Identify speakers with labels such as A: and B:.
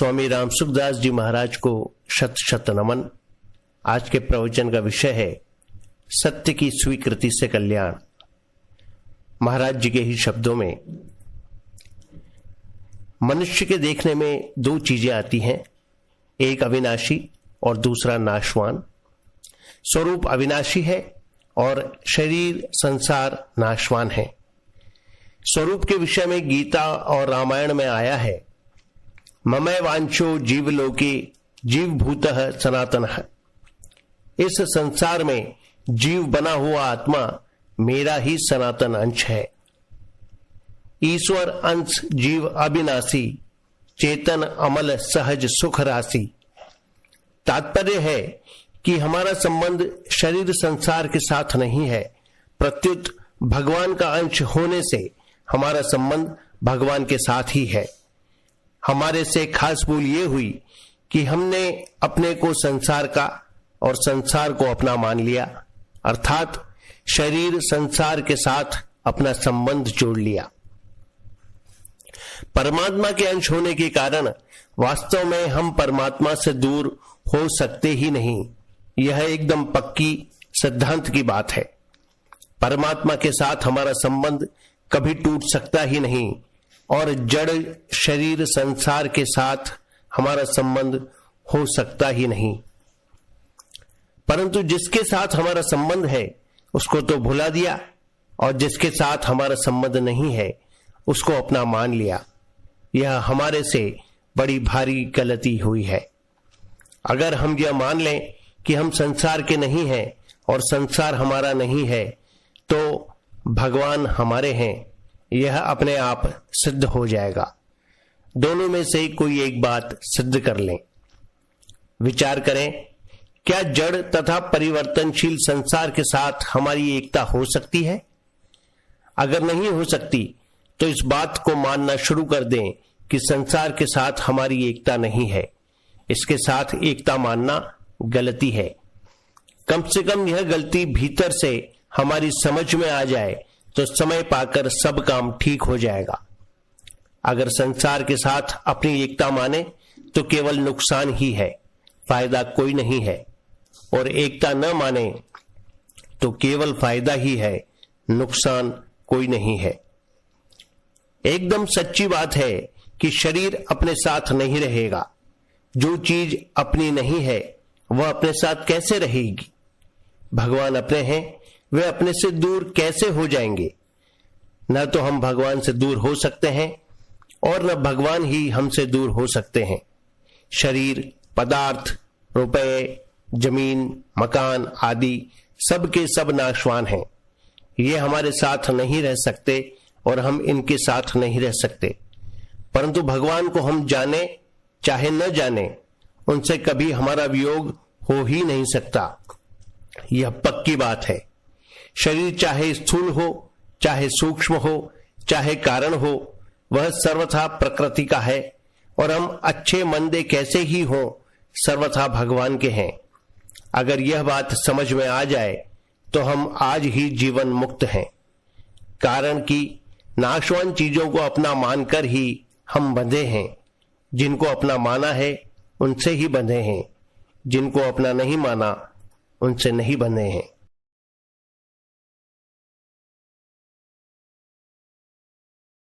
A: स्वामी राम सुखदास जी महाराज को शत शत नमन। आज के प्रवचन का विषय है सत्य की स्वीकृति से कल्याण। महाराज जी के ही शब्दों में, मनुष्य के देखने में दो चीजें आती हैं, एक अविनाशी और दूसरा नाशवान। स्वरूप अविनाशी है और शरीर संसार नाशवान है। स्वरूप के विषय में गीता और रामायण में आया है, ममय वांछो जीवलोके जीवभूतः सनातनः। इस संसार में जीव बना हुआ आत्मा मेरा ही सनातन अंश है। ईश्वर अंश जीव अविनाशी, चेतन अमल सहज सुख राशि। तात्पर्य है कि हमारा संबंध शरीर संसार के साथ नहीं है, प्रत्युत भगवान का अंश होने से हमारा संबंध भगवान के साथ ही है। हमारे से खास भूल ये हुई कि हमने अपने को संसार का और संसार को अपना मान लिया, अर्थात शरीर संसार के साथ अपना संबंध जोड़ लिया। परमात्मा के अंश होने के कारण वास्तव में हम परमात्मा से दूर हो सकते ही नहीं। यह एकदम पक्की सिद्धांत की बात है। परमात्मा के साथ हमारा संबंध कभी टूट सकता ही नहीं और जड़ शरीर संसार के साथ हमारा संबंध हो सकता ही नहीं। परंतु जिसके साथ हमारा संबंध है उसको तो भुला दिया और जिसके साथ हमारा संबंध नहीं है उसको अपना मान लिया। यह हमारे से बड़ी भारी गलती हुई है। अगर हम यह मान लें कि हम संसार के नहीं हैं और संसार हमारा नहीं है, तो भगवान हमारे हैं, यह अपने आप सिद्ध हो जाएगा। दोनों में से कोई एक बात सिद्ध कर लें। विचार करें, क्या जड़ तथा परिवर्तनशील संसार के साथ हमारी एकता हो सकती है? अगर नहीं हो सकती तो इस बात को मानना शुरू कर दें कि संसार के साथ हमारी एकता नहीं है। इसके साथ एकता मानना गलती है। कम से कम यह गलती भीतर से हमारी समझ में आ जाए तो समय पाकर सब काम ठीक हो जाएगा। अगर संसार के साथ अपनी एकता माने तो केवल नुकसान ही है, फायदा कोई नहीं है, और एकता न माने तो केवल फायदा ही है, नुकसान कोई नहीं है। एकदम सच्ची बात है कि शरीर अपने साथ नहीं रहेगा। जो चीज अपनी नहीं है वह अपने साथ कैसे रहेगी? भगवान अपने हैं, वे अपने से दूर कैसे हो जाएंगे? न तो हम भगवान से दूर हो सकते हैं और न भगवान ही हमसे दूर हो सकते हैं। शरीर, पदार्थ, रुपए, जमीन, मकान आदि सब के सब नाशवान हैं। ये हमारे साथ नहीं रह सकते और हम इनके साथ नहीं रह सकते। परंतु भगवान को हम जाने चाहे न जाने, उनसे कभी हमारा वियोग हो ही नहीं सकता। यह पक्की बात है। शरीर चाहे स्थूल हो, चाहे सूक्ष्म हो, चाहे कारण हो, वह सर्वथा प्रकृति का है और हम अच्छे मंदे कैसे ही हो, सर्वथा भगवान के हैं। अगर यह बात समझ में आ जाए तो हम आज ही जीवन मुक्त हैं। कारण कि नाशवान चीजों को अपना मानकर ही हम बंधे हैं। जिनको अपना माना है उनसे ही बंधे हैं, जिनको अपना नहीं माना उनसे नहीं बंधे हैं।